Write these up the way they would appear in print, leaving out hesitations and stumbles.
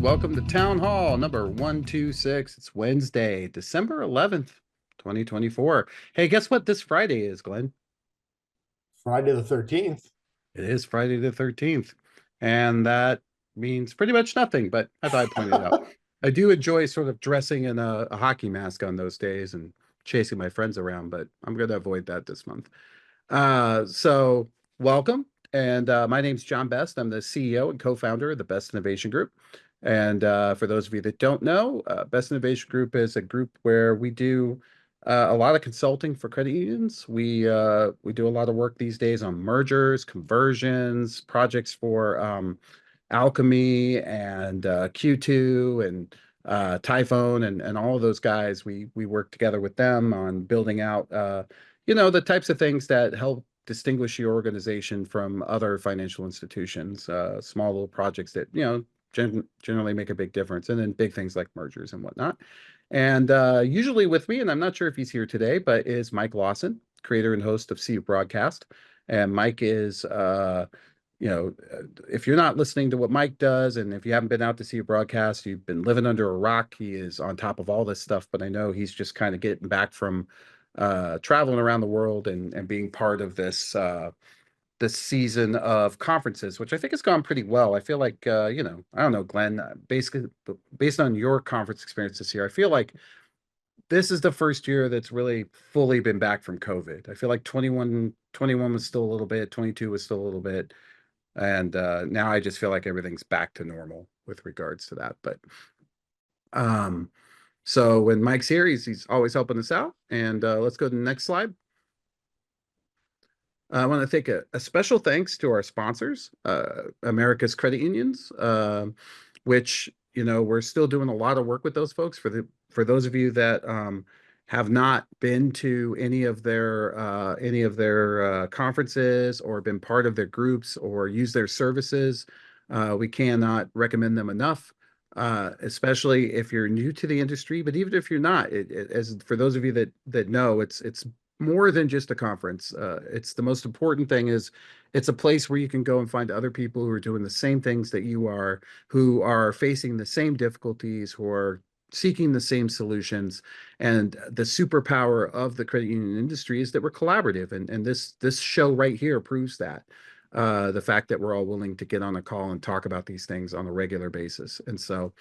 Welcome to Town Hall number 126. It's Wednesday, December 11th, 2024. Hey, guess what this Friday is, Glenn? Friday the 13th. It is Friday the 13th. And that means pretty much nothing, but I thought I'd point it out. I do enjoy sort of dressing in a hockey mask on those days and chasing my friends around, but I'm going to avoid that this month. So welcome. And my name's John Best. I'm the CEO and co-founder of the Best Innovation Group. And for those of you that don't know, Best Innovation Group is a group where we do a lot of consulting for credit unions. We do a lot of work these days on mergers, conversions, projects for Alchemy and Q2 and Typhone and all of those guys. We work together with them on building out the types of things that help distinguish your organization from other financial institutions, small little projects that, generally make a big difference, and then big things like mergers and whatnot. And usually with me, and I'm not sure if he's here today, but is Mike Lawson, creator and host of CU Broadcast. And Mike is, if you're not listening to what Mike does, and if you haven't been out to see a broadcast, you've been living under a rock. He is on top of all this stuff, but I know he's just kind of getting back from traveling around the world and being part of this season of conferences, which I think has gone pretty well. I feel like I don't know, Glenn, basically based on your conference experience this year, I feel like this is the first year that's really fully been back from COVID. I feel like 21 was still a little bit, 22 was still a little bit, and now I just feel like everything's back to normal with regards to that. But um, so when Mike's here, he's always helping us out. And let's go to the next slide. I want to take a special thanks to our sponsors, America's Credit Unions, which we're still doing a lot of work with those folks. For those of you that have not been to any of their conferences or been part of their groups or used their services, we cannot recommend them enough. Especially if you're new to the industry, but even if you're not, as for those of you that know, it's more than just a conference. It's the most important thing is it's a place where you can go and find other people who are doing the same things that you are, who are facing the same difficulties, who are seeking the same solutions. And the superpower of the credit union industry is that we're collaborative. And this show right here proves that. The fact that we're all willing to get on a call and talk about these things on a regular basis. And so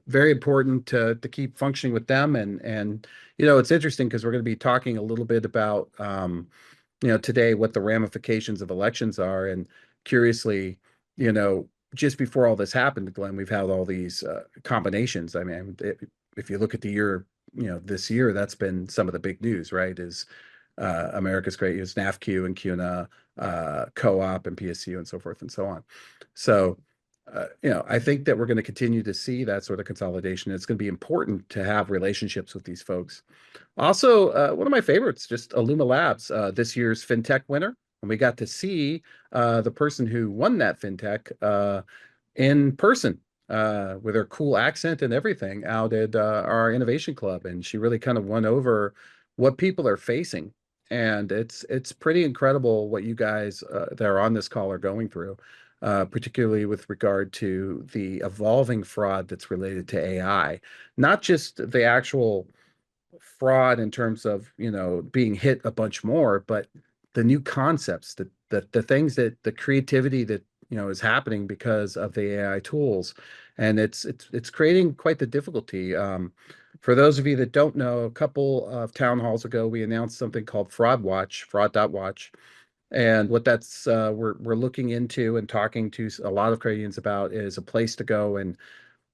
very important to keep functioning with them. And it's interesting because we're going to be talking a little bit about today what the ramifications of elections are. And curiously, just before all this happened, Glenn, we've had all these combinations. I mean, if you look at the year, this year, that's been some of the big news, right? Is America's Great Use, NAFQ and CUNA, Co-op and PSU and so forth and so on. So, I think that we're going to continue to see that sort of consolidation. It's going to be important to have relationships with these folks. Also, one of my favorites, just Illuma Labs, this year's FinTech winner. And we got to see the person who won that FinTech in person with her cool accent and everything out at our Innovation Club. And she really kind of won over what people are facing. And it's pretty incredible what you guys that are on this call are going through, particularly with regard to the evolving fraud that's related to AI, not just the actual fraud in terms of being hit a bunch more, but the new concepts, the things that the creativity that is happening because of the AI tools, and it's creating quite the difficulty. For those of you that don't know, a couple of town halls ago, we announced something called Fraud Watch, Fraud.Watch. And what that's we're looking into and talking to a lot of credit unions about is a place to go and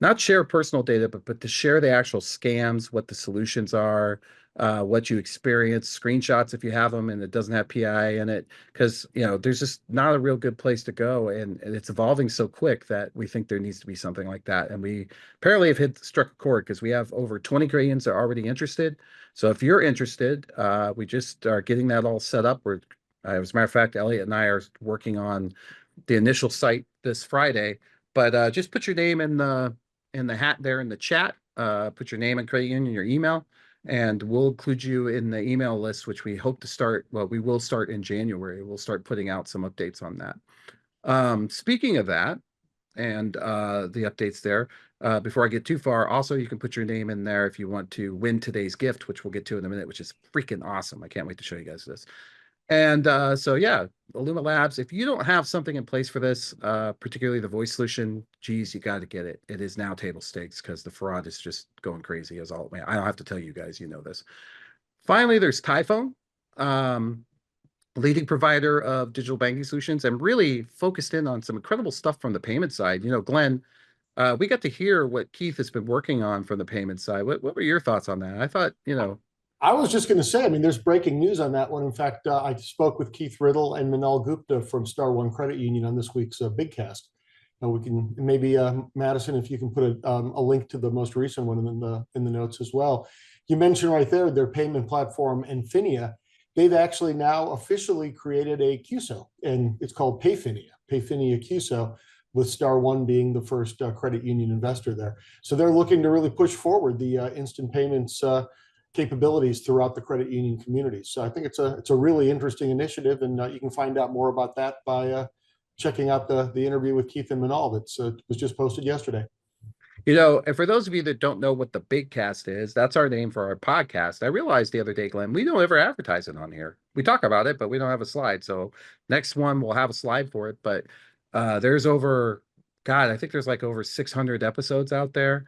not share personal data, but to share the actual scams, what the solutions are, what you experience, screenshots if you have them and it doesn't have PI in it, because there's just not a real good place to go, and it's evolving so quick that we think there needs to be something like that. And we apparently have struck a chord because we have over 20 Koreans that are already interested. So if you're interested, we just are getting that all set up. As a matter of fact, Elliot and I are working on the initial site this Friday. But just put your name in the hat there in the chat. Put your name and credit union, your email, and we'll include you in the email list, which we hope to start. Well, we will start in January. We'll start putting out some updates on that. Speaking of that, and the updates there. Before I get too far, also you can put your name in there if you want to win today's gift, which we'll get to in a minute, which is freaking awesome. I can't wait to show you guys this. And so yeah, Illuma Labs, if you don't have something in place for this, particularly the voice solution, geez, you got to get it. It is now table stakes because the fraud is just going crazy as all, man. I don't have to tell you guys, you know this. Finally, there's Typhone, leading provider of digital banking solutions and really focused in on some incredible stuff from the payment side. You know, Glenn, we got to hear what Keith has been working on from the payment side. What were your thoughts on that? I thought, you know, I was just going to say, I mean, there's breaking news on that one. In fact, I spoke with Keith Riddle and Manal Gupta from Star One Credit Union on this week's Big Cast. We can maybe Madison, if you can put a link to the most recent one in the notes as well. You mentioned right there their payment platform, Infinia. They've actually now officially created a QSO, and it's called Payfinia, Payfinia QSO, with Star One being the first credit union investor there. So they're looking to really push forward the instant payments capabilities throughout the credit union community. So I think it's a really interesting initiative, and you can find out more about that by checking out the interview with Keith and Manal that was just posted yesterday. you know, and for those of you that don't know what the Big Cast is, that's our name for our podcast. I realized the other day, Glenn, we don't ever advertise it on here. We talk about it, but we don't have a slide. So next one we'll have a slide for it. But there's over, God, I think there's like over 600 episodes out there,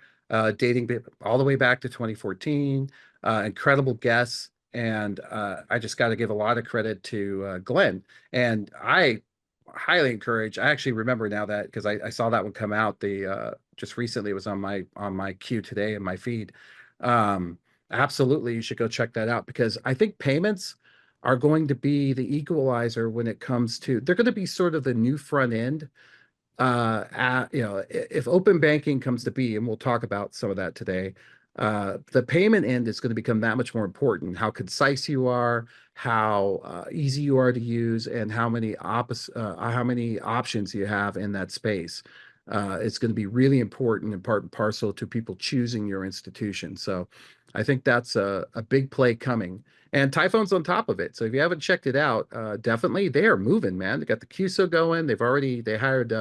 dating all the way back to 2014. Incredible guests. And I just got to give a lot of credit to Glenn. And I highly encourage. I actually remember now that because I saw that one come out the just recently. It was on my queue today in my feed. Absolutely, you should go check that out because I think payments are going to be the equalizer when it comes to. They're going to be sort of the new front end. You know, if open banking comes to be, and we'll talk about some of that today. The payment end is going to become that much more important. How concise you are, how easy you are to use, and how many options you have in that space. It's going to be really important and part and parcel to people choosing your institution. So I think that's a big play coming. And Typhoon's on top of it. So if you haven't checked it out, definitely they are moving, man. They got the QSO going. They hired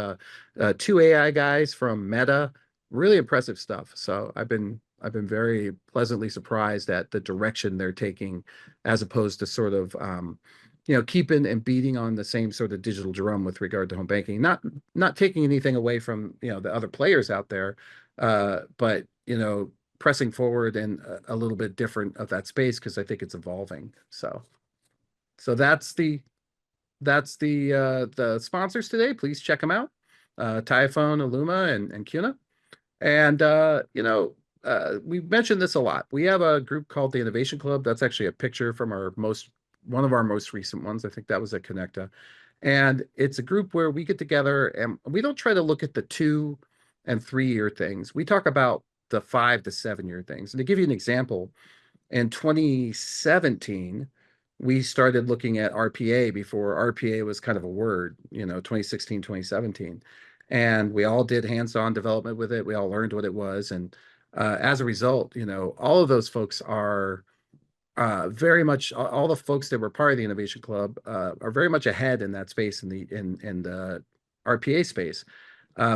two AI guys from Meta. Really impressive stuff. So I've been very pleasantly surprised at the direction they're taking, as opposed to sort of you know, keeping and beating on the same sort of digital drum with regard to home banking. Not taking anything away from, you know, the other players out there, but you know, pressing forward in a little bit different of that space because I think it's evolving. So that's the sponsors today. Please check them out. Typhone, Illuma, and CUNA. And you know, we mentioned this a lot. We have a group called the Innovation Club. That's actually a picture from one of our most recent ones. I think that was at Connecta. And it's a group where we get together and we don't try to look at the 2 and 3 year things. We talk about the 5 to 7 year things. And to give you an example, in 2017, we started looking at RPA before RPA was kind of a word, you know, 2016, 2017. And we all did hands-on development with it. We all learned what it was. And as a result, you know, all of those folks are very much all the folks that were part of the Innovation Club are very much ahead in that space in the RPA space.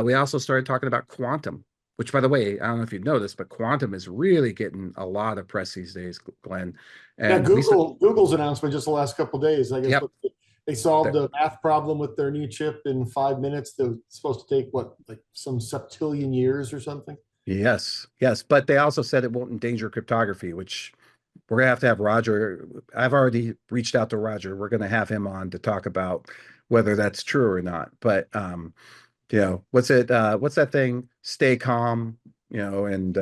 We also started talking about quantum, which, by the way, I don't know if you've noticed, but quantum is really getting a lot of press these days, Glenn. Yeah, And Google's announcement just the last couple of days. I guess yep, they solved a math problem with their new chip in 5 minutes. That was supposed to take what, like some septillion years or something. yes, yes, but they also said it won't endanger cryptography, which we're gonna have to have Roger. I've already reached out to Roger. We're gonna have him on to talk about whether that's true or not. But you know, what's that thing? Stay calm, you know, and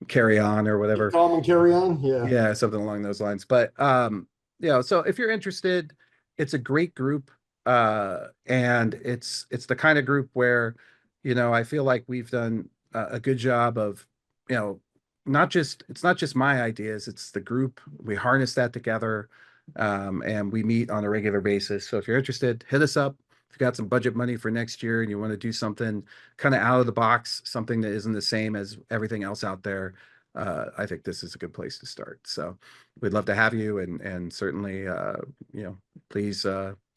carry on or whatever. Calm and carry on. Yeah. Yeah, something along those lines. But you know, so if you're interested, it's a great group. And it's the kind of group where, you know, I feel like we've done a good job of, you know, it's not just my ideas, it's the group. We harness that together, and we meet on a regular basis. So if you're interested, hit us up. If you got some budget money for next year and you want to do something kind of out of the box, something that isn't the same as everything else out there, I think this is a good place to start. So we'd love to have you, and certainly, you know, please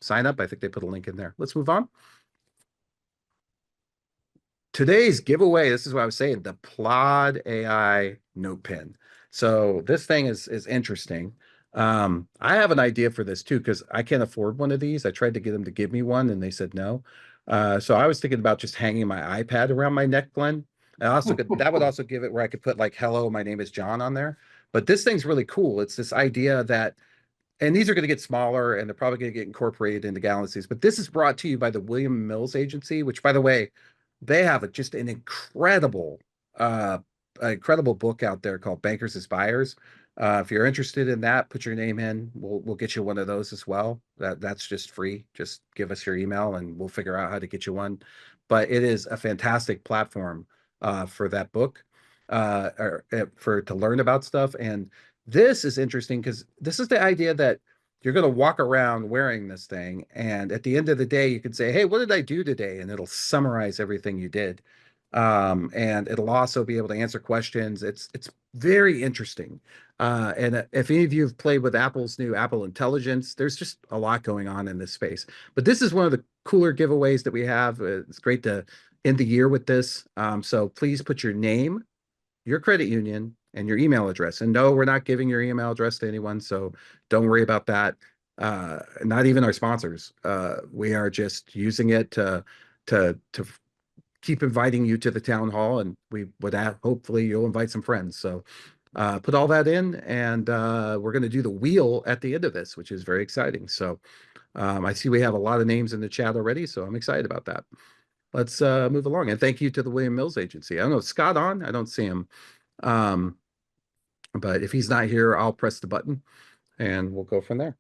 sign up. I think they put a link in there. Let's move on. today's giveaway, this is what I was saying, the Plod AI Note Pen. So this thing is interesting. I have an idea for this too, because I can't afford one of these. I tried to get them to give me one and they said no. So I was thinking about just hanging my iPad around my neck, Glenn. I also could, that would also give it where I could put like, hello, my name is John on there. But this thing's really cool. It's this idea that, and these are going to get smaller and they're probably going to get incorporated into galaxies. But this is brought to you by the William Mills Agency, which, by the way, they have just an uh, incredible book out there called Bankers as Buyers. If you're interested in that, put your name in. We'll get you one of those as well. That's just free. Just give us your email and we'll figure out how to get you one. But it is a fantastic platform for that book, for to learn about stuff. And this is interesting because this is the idea that you're going to walk around wearing this thing, and at the end of the day, you can say, "Hey, what did I do today?" And it'll summarize everything you did. And it'll also be able to answer questions. It's very interesting. And if any of you have played with Apple's new Apple Intelligence, there's just a lot going on in this space. But this is one of the cooler giveaways that we have. It's great to end the year with this. So please put your name, your credit union, and your email address. And no, we're not giving your email address to anyone, so don't worry about that. Not even our sponsors. We are just using it to keep inviting you to the town hall, and we would hopefully you'll invite some friends. So put all that in, and we're going to do the wheel at the end of this, which is very exciting. So I see we have a lot of names in the chat already, so I'm excited about that. Let's move along. And thank you to the William Mills Agency. I don't know, is Scott on? I don't see him. But if he's not here, I'll press the button and we'll go from there.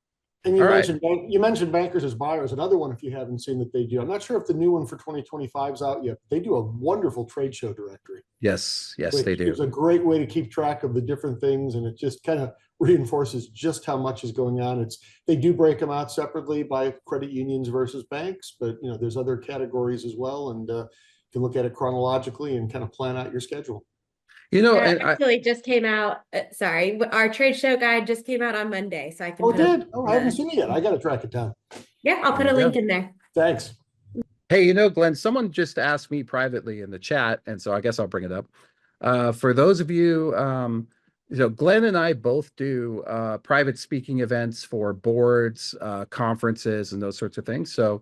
And you All right. mentioned you mentioned Bankers as Buyers. Another one, if you haven't seen that they do. I'm not sure if the new one for 2025 is out yet. They do a wonderful trade show directory. Yes, they Which do. is a great way to keep track of the different things, and it just kind of reinforces just how much is going on. They do break them out separately by credit unions versus banks, but there's other categories as well, and you can look at it chronologically and kind of plan out your schedule. And actually just came out. Sorry, our trade show guide just came out on Monday, so I can. Oh, it did? Oh, I haven't seen it yet. I got to track it down. Yeah, I'll put a link in there. Thanks. Hey, Glenn, someone just asked me privately in the chat, and so I guess I'll bring it up. For those of you, Glenn and I both do private speaking events for boards, conferences, and those sorts of things. So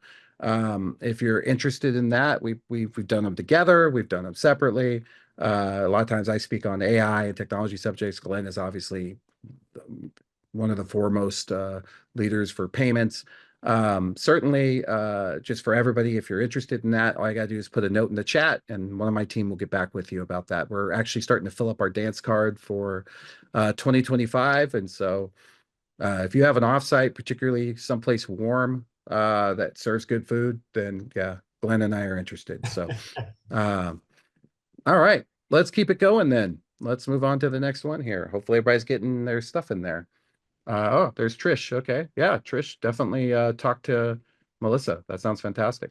if you're interested in that, we've done them together, we've done them separately. A lot of times I speak on AI and technology subjects. Glenn is obviously one of the foremost leaders for payments. Certainly, just for everybody, if you're interested in that, all I got to do is put a note in the chat and one of my team will get back with you about that. We're actually starting to fill up our dance card for 2025. And so if you have an offsite, particularly someplace warm that serves good food, then yeah, Glenn and I are interested. So all right, let's keep it going then. Let's move on to the next one here. Hopefully everybody's getting their stuff in there. Oh, there's Trish. Okay. Yeah, Trish, definitely talk to Melissa. That sounds fantastic.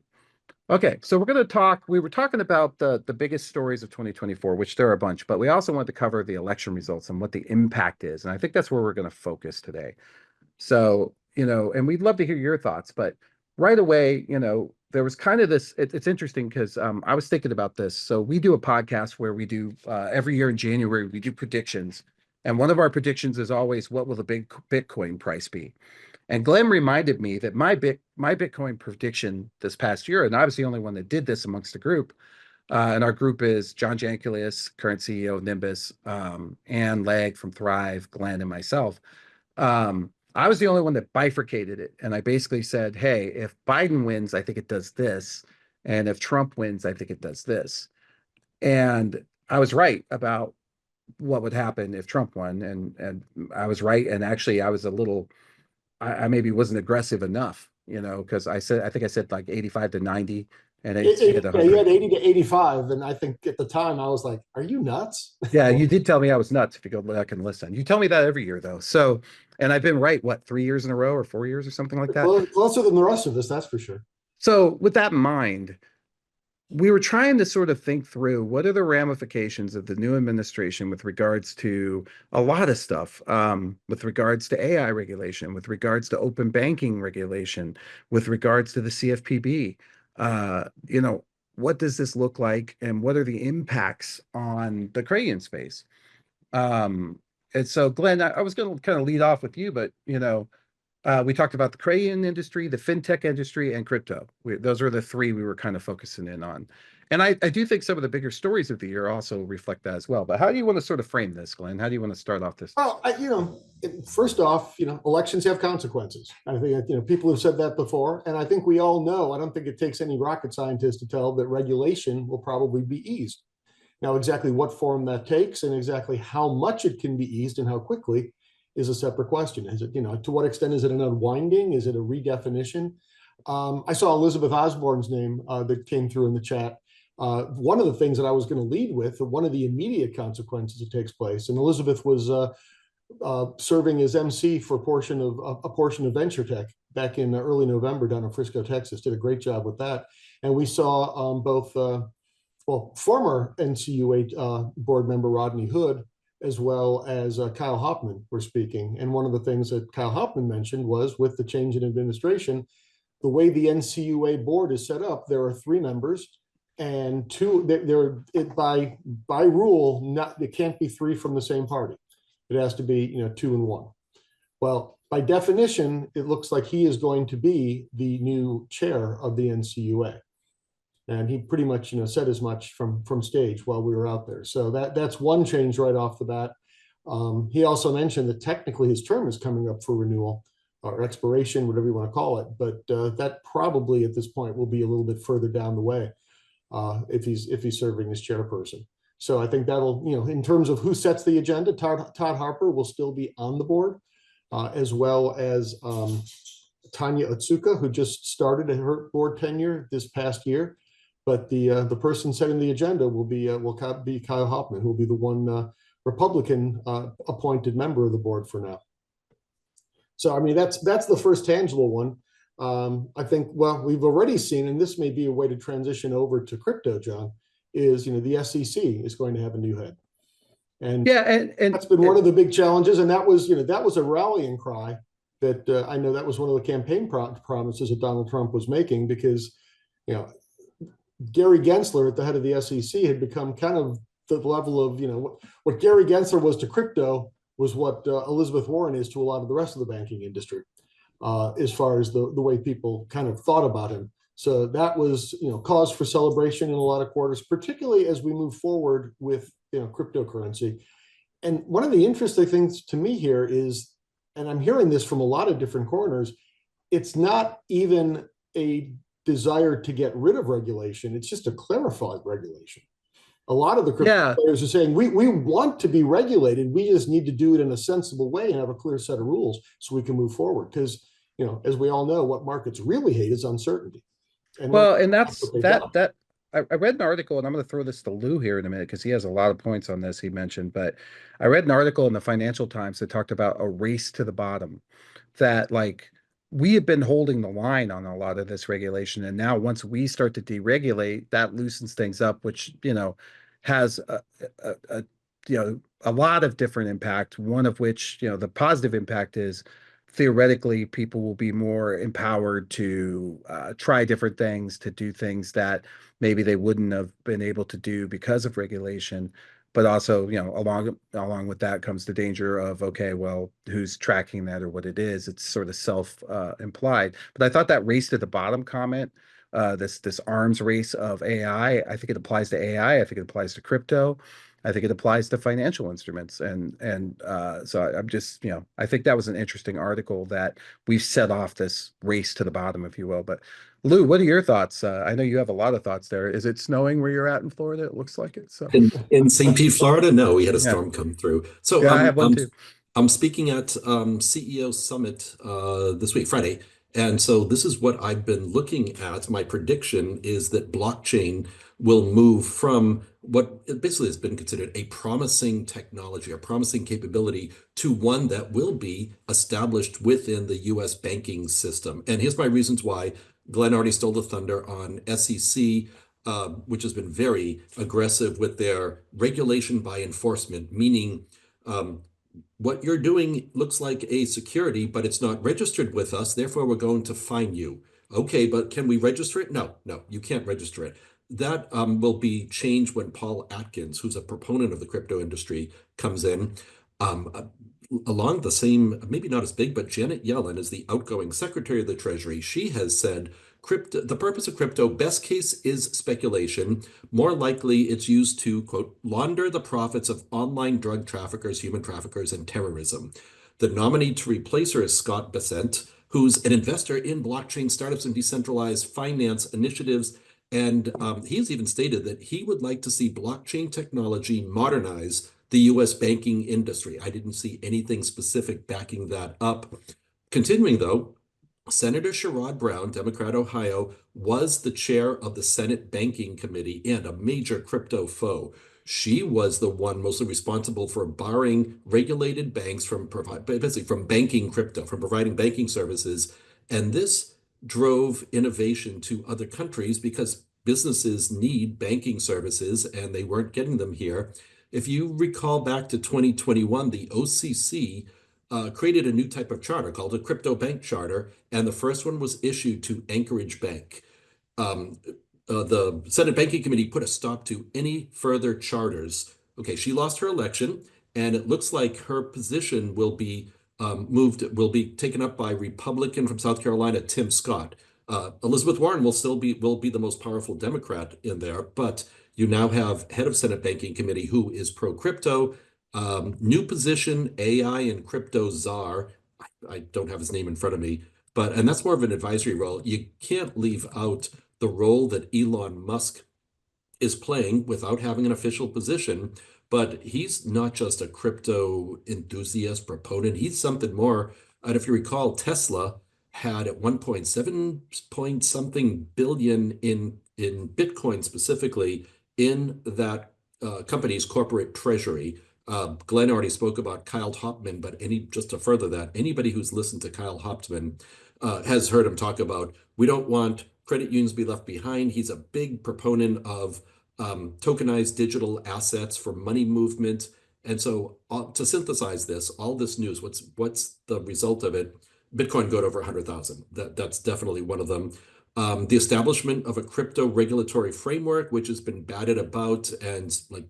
Okay, so we were talking about the biggest stories of 2024, which there are a bunch, but we also wanted to cover the election results and what the impact is. And I think that's where we're going to focus today. So, and we'd love to hear your thoughts, but right away, there was kind of this, it's interesting because I was thinking about this. So we do a podcast where we do every year in January, we do predictions. And one of our predictions is always, what will the big Bitcoin price be? And Glenn reminded me that my Bitcoin prediction this past year, and I was the only one that did this amongst the group. And our group is John Jankulius, current CEO of Nimbus, Ann Legg from Thrive, Glenn, and myself. I was the only one that bifurcated it. And I basically said, hey, if Biden wins, I think it does this. And if Trump wins, I think it does this. And I was right about what would happen if Trump won. And I was right. And actually, I was I maybe wasn't aggressive enough, because I think I said like 85 to 90. And you had 80 to 85. And I think at the time I was like, are you nuts? Yeah, you did tell me I was nuts if you go back and listen. You tell me that every year, though. So, and I've been right, 3 years in a row or 4 years or something like that? Closer than the rest of us, that's for sure. So with that in mind, we were trying to sort of think through what are the ramifications of the new administration with regards to a lot of stuff, with regards to AI regulation, with regards to open banking regulation, with regards to the CFPB. what does this look like and what are the impacts on the credit space? And so Glenn, I was going to kind of lead off with you, but we talked about the credit industry, the fintech industry, and crypto. Those are the three we were kind of focusing in on. And I do think some of the bigger stories of the year also reflect that as well. But how do you want to sort of frame this, Glenn? How do you want to start off this? Well, first off, elections have consequences. I think, people have said that before, and I think we all know, I don't think it takes any rocket scientist to tell that regulation will probably be eased. Now, exactly what form that takes and exactly how much it can be eased and how quickly is a separate question. Is it, to what extent is it an unwinding? Is it a redefinition? I saw Elizabeth Osborne's name that came through in the chat. One of the things that I was going to lead with, one of the immediate consequences that takes place, and Elizabeth was serving as MC for a portion of Venture Tech back in early November down in Frisco, Texas. Did a great job with that, and we saw both former NCUA board member Rodney Hood as well as Kyle Hoffman were speaking. And one of the things that Kyle Hoffman mentioned was, with the change in administration, the way the NCUA board is set up, there are 3 members. And by rule, it can't be 3 from the same party. It has to be 2 and 1. Well, by definition, it looks like he is going to be the new chair of the NCUA, and he pretty much said as much from stage while we were out there. So that's one change right off the bat. He also mentioned that technically his term is coming up for renewal or expiration, whatever you want to call it, but that probably at this point will be a little bit further down the way. If he's serving as chairperson. So I think that'll, in terms of who sets the agenda, Todd Harper will still be on the board, as well as Tanya Otsuka, who just started her board tenure this past year. But the person setting the agenda will be Kyle Hoffman, who will be the one Republican appointed member of the board for now. So I mean that's the first tangible one. I think, we've already seen, and this may be a way to transition over to crypto, John, is, the SEC is going to have a new head. And yeah, and that's been one of the big challenges. And that was a rallying cry that I know that was one of the campaign promises that Donald Trump was making, because, Gary Gensler at the head of the SEC had become kind of the level of, what Gary Gensler was to crypto was what Elizabeth Warren is to a lot of the rest of the banking industry. As far as the way people kind of thought about him. So that was, cause for celebration in a lot of quarters, particularly as we move forward with, cryptocurrency. And one of the interesting things to me here is, and I'm hearing this from a lot of different corners, it's not even a desire to get rid of regulation. It's just a clarified regulation. A lot of the crypto players are saying, we want to be regulated. We just need to do it in a sensible way and have a clear set of rules so we can move forward. Because, as we all know, what markets really hate is uncertainty. And that's that. I read an article, and I'm going to throw this to Lou here in a minute because he has a lot of points on this he mentioned. But I read an article in the Financial Times that talked about a race to the bottom, that we have been holding the line on a lot of this regulation. And now once we start to deregulate, that loosens things up, which, has a lot of different impact. One of which, the positive impact is theoretically people will be more empowered to try different things, to do things that maybe they wouldn't have been able to do because of regulation. But also, along with that comes the danger of, okay, well, who's tracking that or what it is? It's sort of self-implied. But I thought that race to the bottom comment, this arms race of AI, I think it applies to AI. I think it applies to crypto. I think it applies to financial instruments. And so I'm just, I think that was an interesting article that we've set off this race to the bottom, if you will. But Lou, what are your thoughts? I know you have a lot of thoughts there. Is it snowing where you're at in Florida? It looks like it. So in St. Pete, Florida, no, we had a storm come through. So I have one too. I'm speaking at CEO Summit this week, Friday. And so this is what I've been looking at. My prediction is that blockchain will move from what basically has been considered a promising technology, a promising capability, to one that will be established within the US banking system. And here's my reasons why. Glenn already stole the thunder on SEC, which has been very aggressive with their regulation by enforcement, meaning what you're doing looks like a security, but it's not registered with us. Therefore, we're going to fine you. Okay, but can we register it? No, you can't register it. that will be changed when Paul Atkins, who's a proponent of the crypto industry, comes in. Along the same, maybe not as big, but Janet Yellen is the outgoing Secretary of the Treasury. She has said the purpose of crypto, best case is speculation. More likely it's used to, quote, launder the profits of online drug traffickers, human traffickers, and terrorism. The nominee to replace her is Scott Bessent, who's an investor in blockchain startups and decentralized finance initiatives. And he's even stated that he would like to see blockchain technology modernize the US banking industry. I didn't see anything specific backing that up. Continuing though, Senator Sherrod Brown, Democrat, Ohio, was the chair of the Senate Banking Committee and a major crypto foe. She was the one mostly responsible for barring regulated banks from basically from banking crypto, from providing banking services. And this drove innovation to other countries because businesses need banking services and they weren't getting them here. If you recall back to 2021, the OCC created a new type of charter called a crypto bank charter, and the first one was issued to Anchorage Bank. The Senate Banking Committee put a stop to any further charters. Okay, she lost her election, and it looks like her position will be will be taken up by Republican from South Carolina, Tim Scott. Elizabeth Warren will be the most powerful Democrat in there, but you now have head of Senate Banking Committee who is pro-crypto. New position, AI and crypto czar. I don't have his name in front of me, and that's more of an advisory role. You can't leave out the role that Elon Musk is playing without having an official position, but he's not just a crypto enthusiast proponent. He's something more. And if you recall, Tesla had at one point 7 point something billion in Bitcoin specifically in that company's corporate treasury. Glenn already spoke about Kyle Hopman, but just to further that, anybody who's listened to Kyle Hopman has heard him talk about, we don't want credit unions to be left behind. He's a big proponent of tokenized digital assets for money movement. And so to synthesize this, all this news, what's the result of it? Bitcoin go to over 100,000. That's definitely one of them. The establishment of a crypto regulatory framework, which has been batted about and like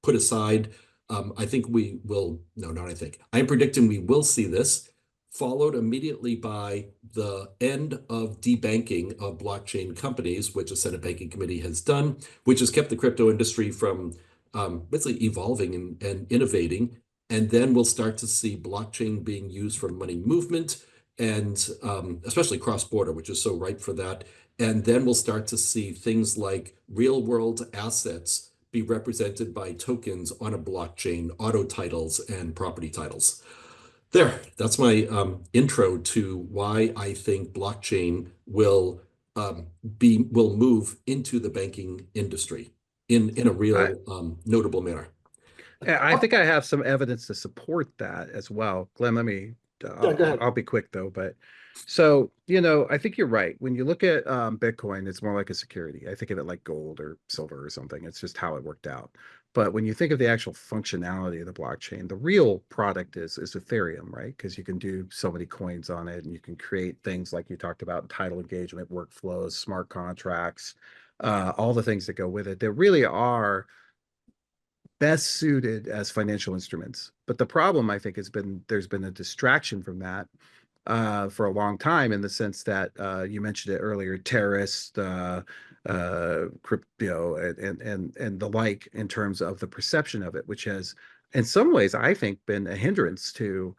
put aside. I think we will, no, not I think. I'm predicting we will see this, followed immediately by the end of debanking of blockchain companies, which the Senate Banking Committee has done, which has kept the crypto industry from basically evolving and innovating. And then we'll start to see blockchain being used for money movement and especially cross-border, which is so ripe for that. And then we'll start to see things like real-world assets be represented by tokens on a blockchain, auto titles and property titles. That's my intro to why I think blockchain will move into the banking industry in a real notable manner. I think I have some evidence to support that as well. Glenn, go ahead. I'll be quick though, but so, I think you're right. When you look at Bitcoin, it's more like a security. I think of it like gold or silver or something. It's just how it worked out. But when you think of the actual functionality of the blockchain, the real product is Ethereum, right? Because you can do so many coins on it and you can create things like you talked about, title engagement, workflows, smart contracts, all the things that go with it. They really are best suited as financial instruments. But the problem, I think, there's been a distraction from that for a long time, in the sense that you mentioned it earlier, terrorists, crypto, and the like, in terms of the perception of it, which has, in some ways, I think, been a hindrance to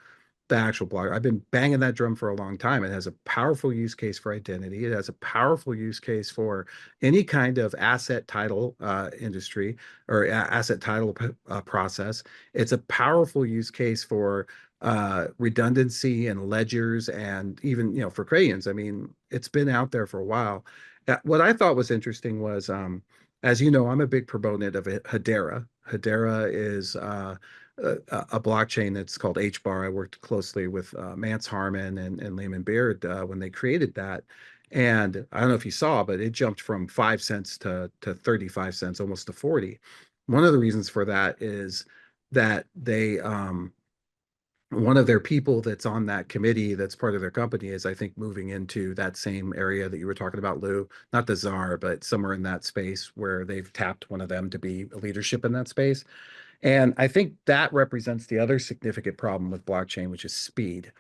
the actual block. I've been banging that drum for a long time. It has a powerful use case for identity. It has a powerful use case for any kind of asset title industry or asset title process. It's a powerful use case for redundancy and ledgers, and even, for crayons. I mean, it's been out there for a while. What I thought was interesting was, as you know, I'm a big proponent of Hedera. Hedera is a blockchain that's called HBAR. I worked closely with Mance Harmon and Lehman Baird when they created that. And I don't know if you saw, but it jumped from 5 cents to 35 cents, almost to 40. One of the reasons for that is that one of their people that's on that committee that's part of their company is, I think, moving into that same area that you were talking about, Lou, not the czar, but somewhere in that space where they've tapped one of them to be leadership in that space. And I think that represents the other significant problem with blockchain, which is speed,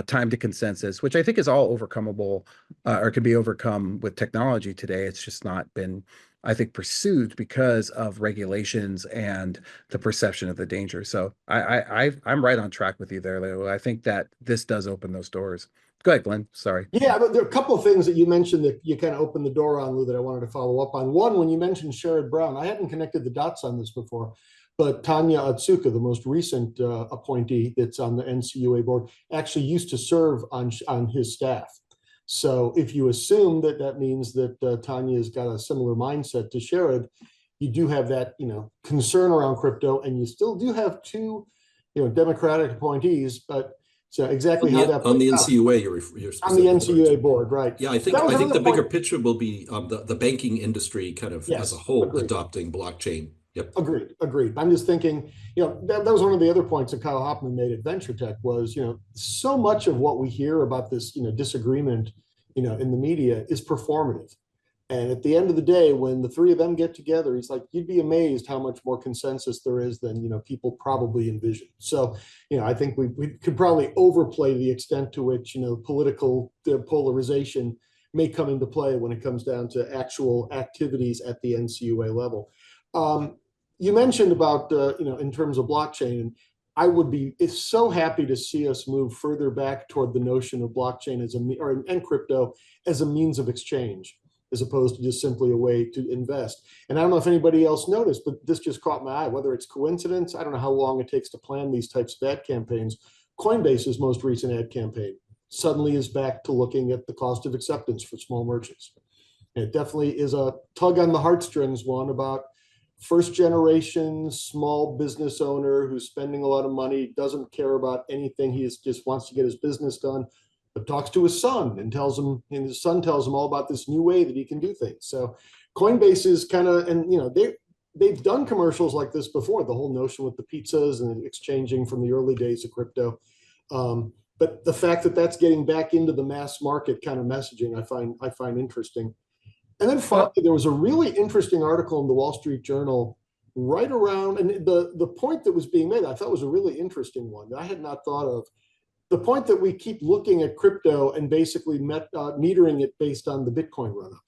time to consensus, which I think is all overcomable, or can be overcome with technology today. It's just not been, I think, pursued because of regulations and the perception of the danger. So I'm right on track with you there, Leo. I think that this does open those doors. Go ahead, Glenn. Sorry. Yeah, but there are a couple of things that you mentioned that you kind of opened the door on, Lou, that I wanted to follow up on. One, when you mentioned Sherrod Brown, I hadn't connected the dots on this before, but Tanya Otsuka, the most recent appointee that's on the NCUA board, actually used to serve on his staff. So if you assume that that means that Tanya's got a similar mindset to Sherrod, you do have that, concern around crypto, and you still do have two, Democratic appointees, but so exactly how that on the plays out. NCUA, you're On the specifically referring NCUA to. board, right? Yeah, I think That was the another bigger point. picture will be the banking industry kind of as Yes, a whole agreed. adopting blockchain. Yep. Agreed. I'm just thinking, that was one of the other points that Kyle Hoffman made at Venture Tech was, so much of what we hear about this, disagreement, in the media is performative. And at the end of the day, when the three of them get together, he's like, you'd be amazed how much more consensus there is than, people probably envision. So, I think we could probably overplay the extent to which, political polarization may come into play when it comes down to actual activities at the NCUA level. You mentioned about, in terms of blockchain, and I would be so happy to see us move further back toward the notion of blockchain and crypto as a means of exchange, as opposed to just simply a way to invest. And I don't know if anybody else noticed, but this just caught my eye, whether it's coincidence, I don't know how long it takes to plan these types of ad campaigns. Coinbase's most recent ad campaign suddenly is back to looking at the cost of acceptance for small merchants. And it definitely is a tug on the heartstrings one about first generation small business owner who's spending a lot of money, doesn't care about anything. He just wants to get his business done, but talks to his son and his son tells him all about this new way that he can do things. So Coinbase is kind of, and they've done commercials like this before, the whole notion with the pizzas and exchanging from the early days of crypto. But the fact that that's getting back into the mass market kind of messaging, I find interesting. And then finally, there was a really interesting article in the Wall Street Journal right around, and the point that was being made, I thought was a really interesting one that I had not thought of. The point that we keep looking at crypto and basically metering it based on the Bitcoin run-up.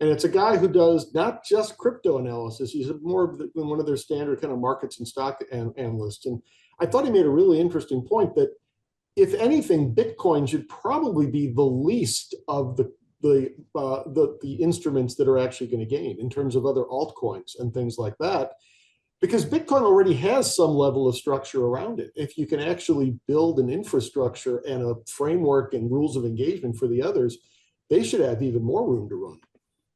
And it's a guy who does not just crypto analysis, he's more than one of their standard kind of markets and stock analysts. And I thought he made a really interesting point that if anything, Bitcoin should probably be the least of the instruments that are actually going to gain in terms of other altcoins and things like that, because Bitcoin already has some level of structure around it. If you can actually build an infrastructure and a framework and rules of engagement for the others, they should have even more room to run,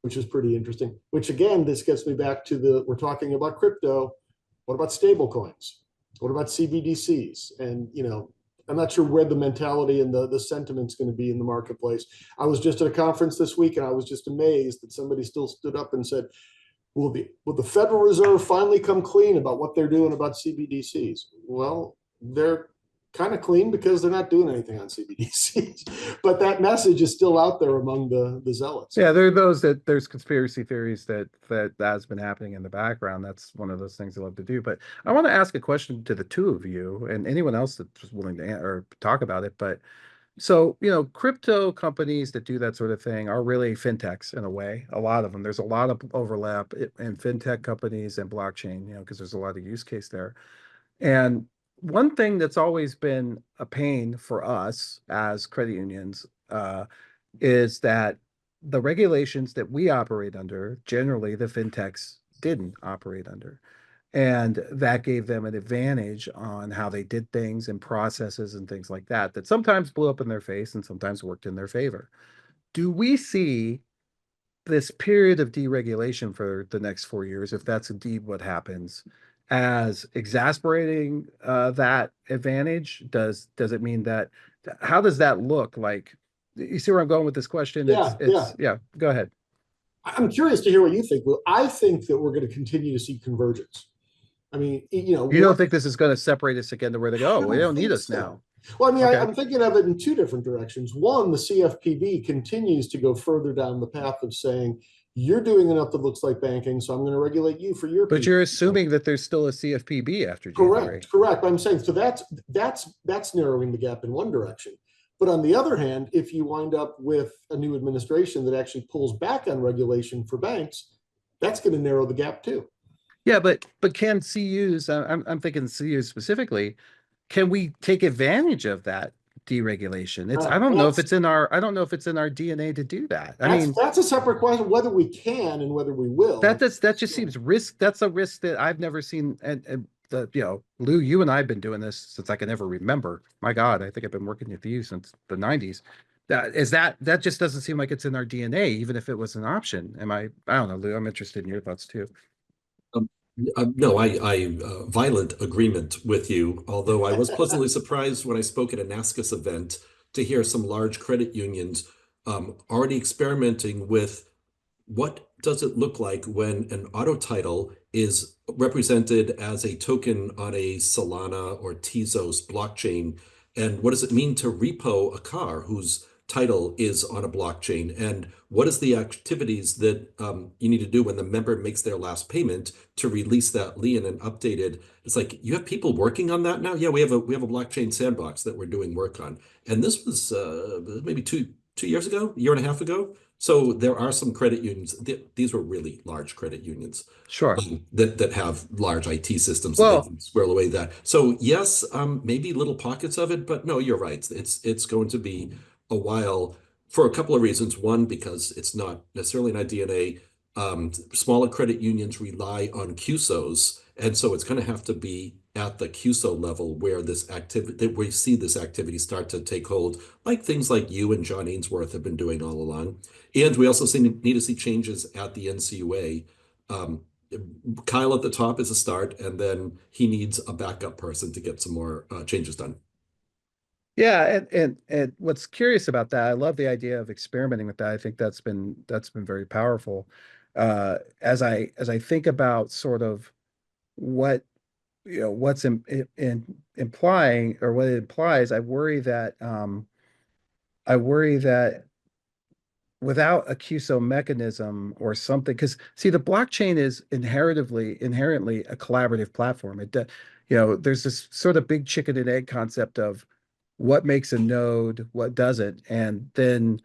which is pretty interesting. Which again, this gets me back to we're talking about crypto. What about stable coins? What about CBDCs? And, I'm not sure where the mentality and the sentiment's going to be in the marketplace. I was just at a conference this week and I was just amazed that somebody still stood up and said, will the Federal Reserve finally come clean about what they're doing about CBDCs? Well, they're kind of clean because they're not doing anything on CBDCs, but that message is still out there among the zealots. Yeah, there's conspiracy theories that's been happening in the background. That's one of those things I love to do. But I want to ask a question to the two of you and anyone else that's willing to or talk about it. But so, crypto companies that do that sort of thing are really fintechs in a way. A lot of them. There's a lot of overlap in fintech companies and blockchain, because there's a lot of use case there. And one thing that's always been a pain for us as credit unions is that the regulations that we operate under, generally the fintechs didn't operate under. And that gave them an advantage on how they did things and processes and things like that, that sometimes blew up in their face and sometimes worked in their favor. Do we see this period of deregulation for the next 4 years, if that's indeed what happens, as exasperating that advantage? Does it mean that, how does that look like? You see where I'm going with this question? Yeah, go ahead. I'm curious to hear what you think. Well, I think that we're going to continue to see convergence. I mean, You don't think this is going to separate us again to where they go, I oh, they don't don't need think us so. now? Well, I mean, Okay. I'm thinking of it in two different directions. One, the CFPB continues to go further down the path of saying, you're doing enough that looks like banking, so I'm going to regulate you for your But piece. you're assuming that there's still a CFPB after January. Correct. I'm saying, so that's narrowing the gap in one direction. But on the other hand, if you wind up with a new administration that actually pulls back on regulation for banks, that's going to narrow the gap too. Yeah, but can CUs, I'm thinking CUs specifically, can we take advantage of that deregulation? It's, I don't know if That's it's in our, I don't know if it's in our DNA to do that. I mean, that's a separate question, whether we can and whether we will. that just seems risk. That's a risk that I've never seen. And Lou, you and I have been doing this since I can ever remember. My God, I think I've been working with you since the 90s. That just doesn't seem like it's in our DNA, even if it was an option. I don't know, Lou, I'm interested in your thoughts too. No, I violent agreement with you, although I was pleasantly surprised when I spoke at a NASCUS event to hear some large credit unions already experimenting with what does it look like when an auto title is represented as a token on a Solana or Tezos blockchain, and what does it mean to repo a car whose title is on a blockchain, and what is the activities that you need to do when the member makes their last payment to release that lien and update it. It's like, you have people working on that now. Yeah, we have a blockchain sandbox that we're doing work on, and this was maybe two years ago, a year and a half ago. So there are some credit unions. These were really large credit unions Sure. that have large IT systems that Well, they can squirrel away that. So yes, maybe little pockets of it, but no, you're right. It's going to be a while for a couple of reasons. One, because it's not necessarily in our DNA. Smaller credit unions rely on CUSOs, and so it's going to have to be at the CUSO level where this activity, where we see this activity start to take hold, like things like you and John Ainsworth have been doing all along. And we also need to see changes at the NCUA. Um, Kyle at the top is a start, and then he needs a backup person to get some more changes done. yeah, and what's curious about that, I love the idea of experimenting with that. I think that's been very powerful. As I think about sort of what what's implying or what it implies, I worry that without a QSO mechanism or something, because see, the blockchain is inherently a collaborative platform. There's this sort of big chicken and egg concept of what makes a node, what doesn't, and then,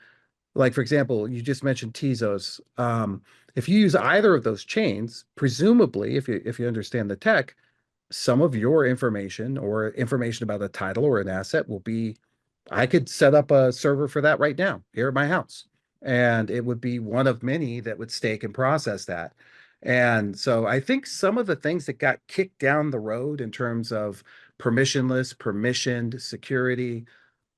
like for example, you just mentioned Tezos. If you use either of those chains, presumably, if you understand the tech, some of your information or information about a title or an asset will be, I could set up a server for that right now here at my house, and it would be one of many that would stake and process that. And so I think some of the things that got kicked down the road in terms of permissionless, permissioned security,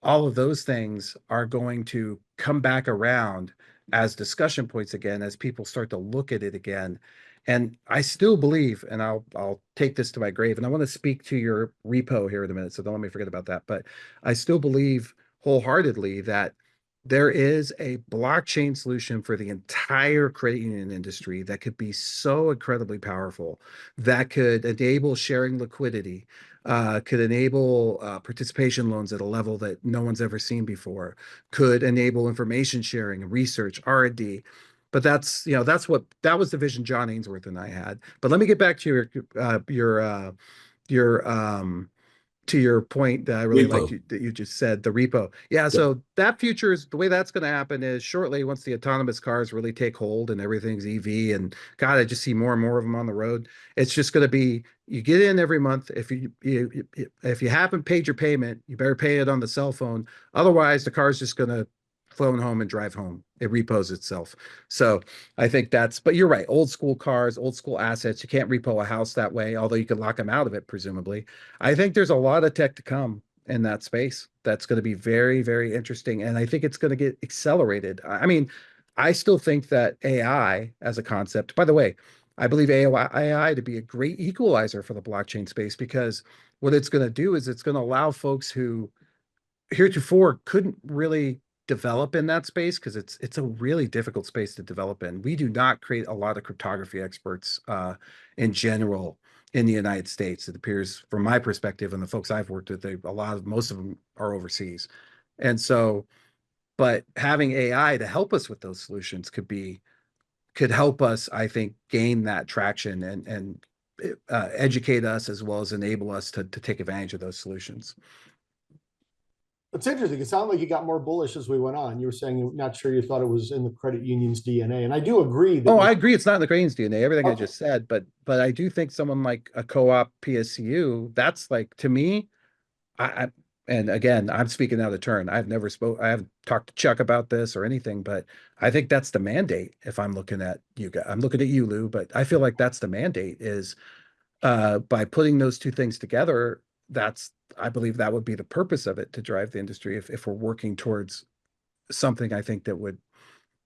all of those things are going to come back around as discussion points again, as people start to look at it again. And I still believe, and I'll take this to my grave, and I want to speak to your repo here in a minute, so don't let me forget about that. But I still believe wholeheartedly that there is a blockchain solution for the entire credit union industry that could be so incredibly powerful, that could enable sharing liquidity, could enable participation loans at a level that no one's ever seen before, could enable information sharing and research, R&D. But that was the vision John Ainsworth and I had. But let me get back to your to your point that I really liked that you just said, the repo. Yeah, Yep. so that future is the way that's going to happen is shortly, once the autonomous cars really take hold and everything's EV, and God, I just see more and more of them on the road. It's just going to be, you get in every month. If you haven't paid your payment, you better pay it on the cell phone. Otherwise, the car's just going to phone home and drive home. It repos itself. So I think but you're right. Old school cars, old school assets. You can't repo a house that way, although you could lock them out of it, presumably. I think there's a lot of tech to come in that space that's going to be very, very interesting. And I think it's going to get accelerated. I mean, I still think that AI as a concept, by the way, I believe AI to be a great equalizer for the blockchain space, because what it's going to do is it's going to allow folks who heretofore couldn't really develop in that space, because it's a really difficult space to develop in. We do not create a lot of cryptography experts in general in the United States. It appears, from my perspective and the folks I've worked with, most of them are overseas. And so, but having AI to help us with those solutions could help us, I think, gain that traction and educate us as well as enable us to take advantage of those solutions. It's interesting. It sounded like you got more bullish as we went on. You were saying you're not sure you thought it was in the credit union's DNA. And I do agree that. Oh, I agree. It's not in the Cranes DNA, everything I Okay. just said, but I do think someone like a co-op PSCU, that's like, to me, and again, I'm speaking out of turn. I haven't talked to Chuck about this or anything, but I think that's the mandate. If I'm looking at you guys, I'm looking at you, Lou, but I feel like that's the mandate is by putting those two things together, I believe that would be the purpose of it, to drive the industry if we're working towards something. I think that would,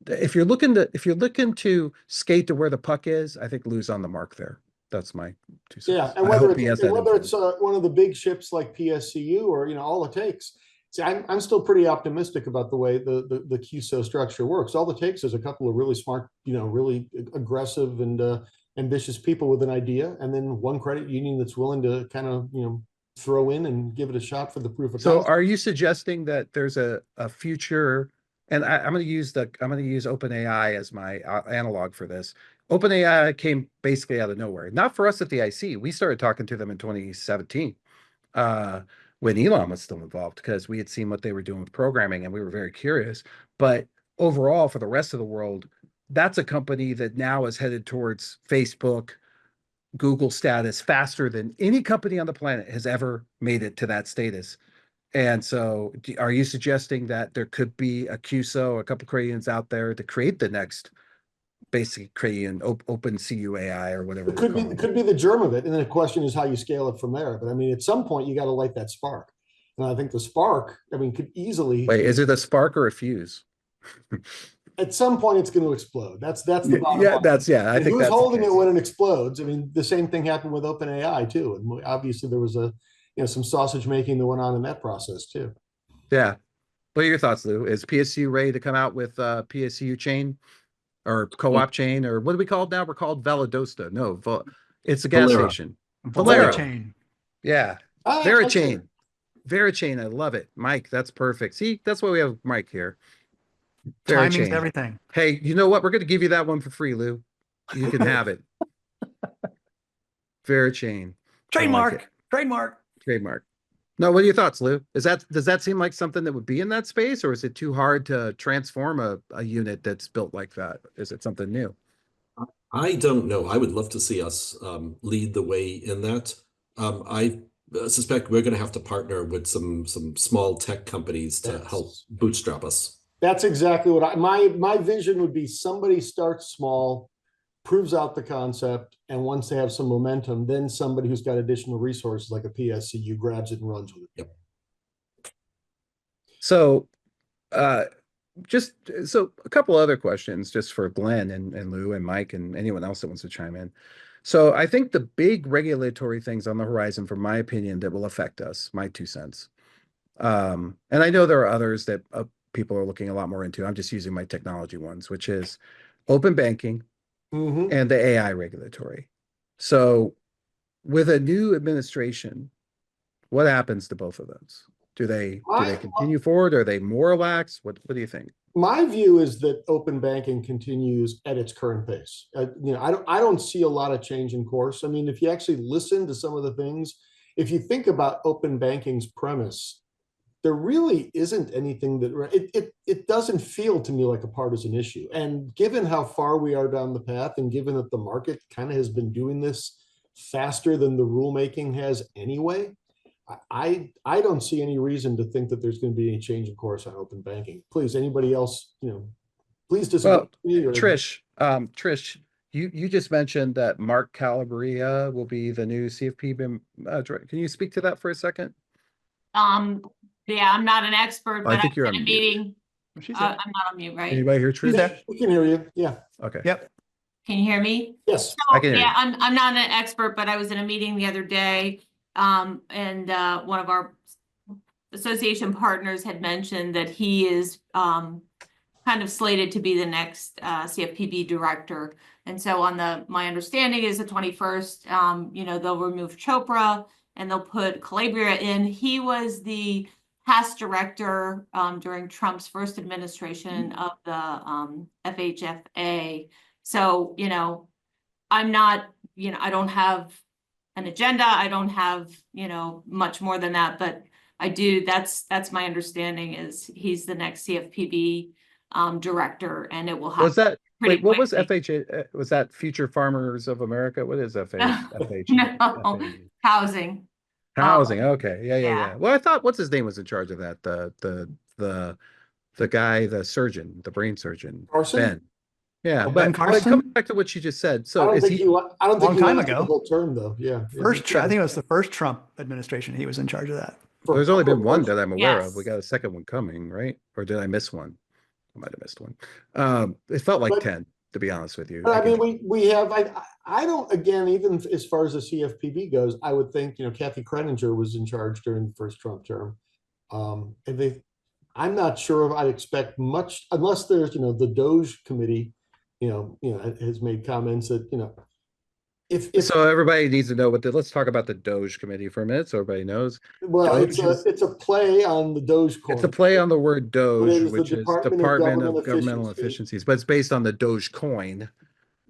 if you're looking to skate to where the puck is, I think Lou's on the mark there. That's my 2 cents. Yeah, and I whether hope he has it's, that and whether influence. it's one of the big ships like PSCU or, you know, all it takes. See, I'm still pretty optimistic about the way the QSO structure works. All it takes is a couple of really smart, you know, really aggressive and ambitious people with an idea, and then one credit union that's willing to kind of, you know, throw in and give it a shot for the proof of So concept. are you suggesting that there's a future, and I'm going to use OpenAI as my analog for this. OpenAI came basically out of nowhere, not for us at the IC. We started talking to them in 2017 when Elon was still involved, because we had seen what they were doing with programming and we were very curious. But overall, for the rest of the world, that's a company that now is headed towards Facebook, Google status faster than any company on the planet has ever made it to that status. And so are you suggesting that there could be a QSO, a couple Crayons out there to create the next basic Crayon open CUAI or whatever? It could be the germ of it, and then the question is how you scale it from there. But I mean, at some point you got to light that spark, and I think the spark, I mean, could easily. Wait, is it a spark or a fuse? At some point it's going to explode. That's the bottom Yeah, line. I And think who's that's the holding case. it when it explodes? I mean, the same thing happened with OpenAI too, and obviously there was some sausage making that went on in that process too. Yeah. What are your thoughts, Lou? Is PSU ready to come out with PSU chain or co-op chain, or what do we call it now? We're called Valadosta. No, it's a gas Valera. station. Valera Valera. chain. Yeah. Ah, Verichain. Verichain. I love it. Mike, that's perfect. See, that's why we have Mike here. Timing's Verichain. everything. Hey, you know what? We're going to give you that one for free, Lou. You can have it. Verichain. Trademark. Trademark. Trademark. No, what are your thoughts, Lou? Does that seem like something that would be in that space, or is it too hard to transform a unit that's built like that? Is it something new? I don't know. I would love to see us lead the way in that. I suspect we're going to have to partner with some small tech companies to help bootstrap us. That's exactly what my vision would be. Somebody starts small, proves out the concept, and once they have some momentum, then somebody who's got additional resources like a PSCU grabs it and runs with it. Yep. So, so a couple other questions just for Glenn and Lou and Mike and anyone else that wants to chime in. So I think the big regulatory things on the horizon, from my opinion, that will affect us, my 2 cents. And I know there are others that people are looking a lot more into. I'm just using my technology ones, which is open banking and the AI regulatory. So with a new administration, what happens to both of those? Do they continue forward? Are they more relaxed? What do you think? My view is that open banking continues at its current pace. I don't see a lot of change in course. I mean, if you actually listen to some of the things, if you think about open banking's premise, there really isn't anything that it doesn't feel to me like a partisan issue. And given how far we are down the path, and given that the market kind of has been doing this faster than the rulemaking has anyway, I don't see any reason to think that there's going to be any change in course on open banking. Please, anybody else, please disagree. Well, Trish, you just mentioned that Mark Calabria will be the new CFP BIM director. Can you speak to that for a second? Yeah, I'm not an expert, but I think you're in a on meeting. She's I'm not on mute, right? Anybody hear She's Trish? there. We can hear you. Yeah. Okay. Yep. Can you hear me? Yes. I can hear Yeah, you. I'm not an expert, but I was in a meeting the other day. And one of our association partners had mentioned that he is kind kind of slated to be the next CFPB director. And so my understanding is the 21st, they'll remove Chopra and they'll put Calabria in. He was the past director during Trump's first administration of the FHFA. So, I'm not, I don't have an agenda. I don't have, much more than that, but I do, that's my understanding is he's the next CFPB director, and it will Was happen that, pretty wait, what was quickly. FHA? Was that Future Farmers of America? What is FHA? No, housing. Housing. Okay. Yeah, yeah, yeah. yeah. Well, I thought what's his name was in charge of that. The guy, the surgeon, the brain surgeon, Carson? Ben. Yeah, Oh, but Ben Carson? coming back to what you just said. I So don't is think he? I don't think Long he time lasted ago. the whole term though. Yeah. I think it was the first Trump administration. He was in charge of that. There's only been one First- that I'm aware of. We Yes. got a second one coming, right? Or did I miss one? I might have missed one. It felt like But- 10, to be honest with you. But I could- mean, we have, I don't, again, even as far as the CFPB goes, I would think, Kathy Kreninger was in charge during the first Trump term. And I'm not sure if I'd expect much, unless there's, the Doge committee, has made comments that, if, So everybody needs to know let's talk about the Doge committee for a minute, so everybody knows. well, Doge is- it's a play on the Doge coin. It's a play on the word Doge, is the which is Department of Department of Government Governmental Efficiency. Efficiencies, but it's based on the Doge coin,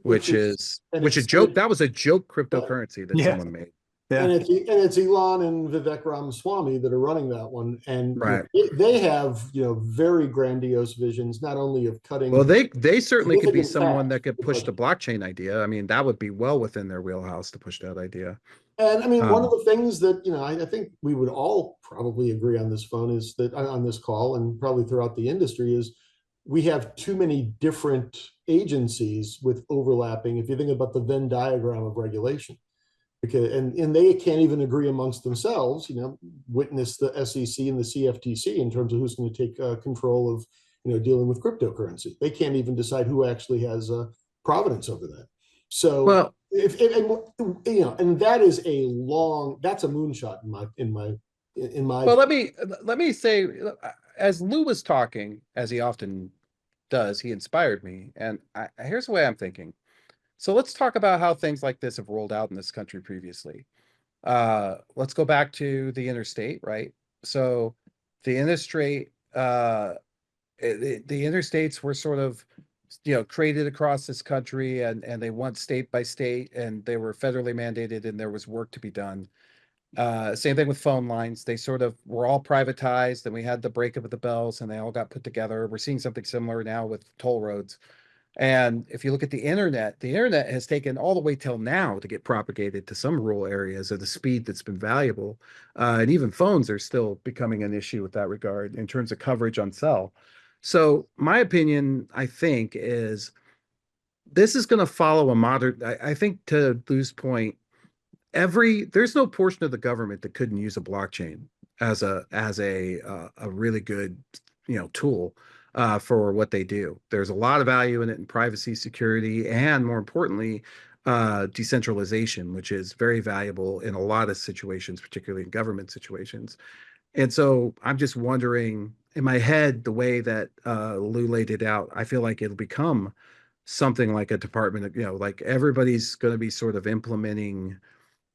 Which which is- is and which a it's- joke. That was a joke cryptocurrency that Yeah. someone made. Yeah. And it's Elon and Vivek Ramaswamy that are running that one, and Right. they have very grandiose visions, not only of cutting. Well, they certainly could be Significant someone that facts, could push the but- blockchain idea. I mean, that would be well within their wheelhouse to push that idea. And I mean, one of Um, the things that I think we would all probably agree on this phone is that on this call, and probably throughout the industry, is we have too many different agencies with overlapping. If you think about the Venn diagram of regulation. Because and they can't even agree amongst themselves, witness the SEC and the CFTC in terms of who's going to take control of, dealing with cryptocurrency. They can't even decide who actually has provenance over that. So, Well, and that is that's a moonshot in my. well, let me say, as Lou was talking, as he often does, he inspired me, and here's the way I'm thinking. So let's talk about how things like this have rolled out in this country previously. Let's go back to the interstate, right? So the interstate, the interstates were sort of, created across this country, and they went state by state, and they were federally mandated, and there was work to be done. Same thing with phone lines. They sort of were all privatized, and we had the breakup of the bells, and they all got put together. We're seeing something similar now with toll roads. And if you look at the internet has taken all the way till now to get propagated to some rural areas at a speed that's been valuable. And even phones are still becoming an issue with that regard in terms of coverage on cell. So my opinion, I think, is this is going to follow a modern, I think, to Lou's point, there's no portion of the government that couldn't use a blockchain as a really good, tool for what they do. There's a lot of value in it in privacy, security, and more importantly, decentralization, which is very valuable in a lot of situations, particularly in government situations. And so I'm just wondering, in my head, the way that Lou laid it out, I feel like it'll become something like a department of, like everybody's going to be sort of implementing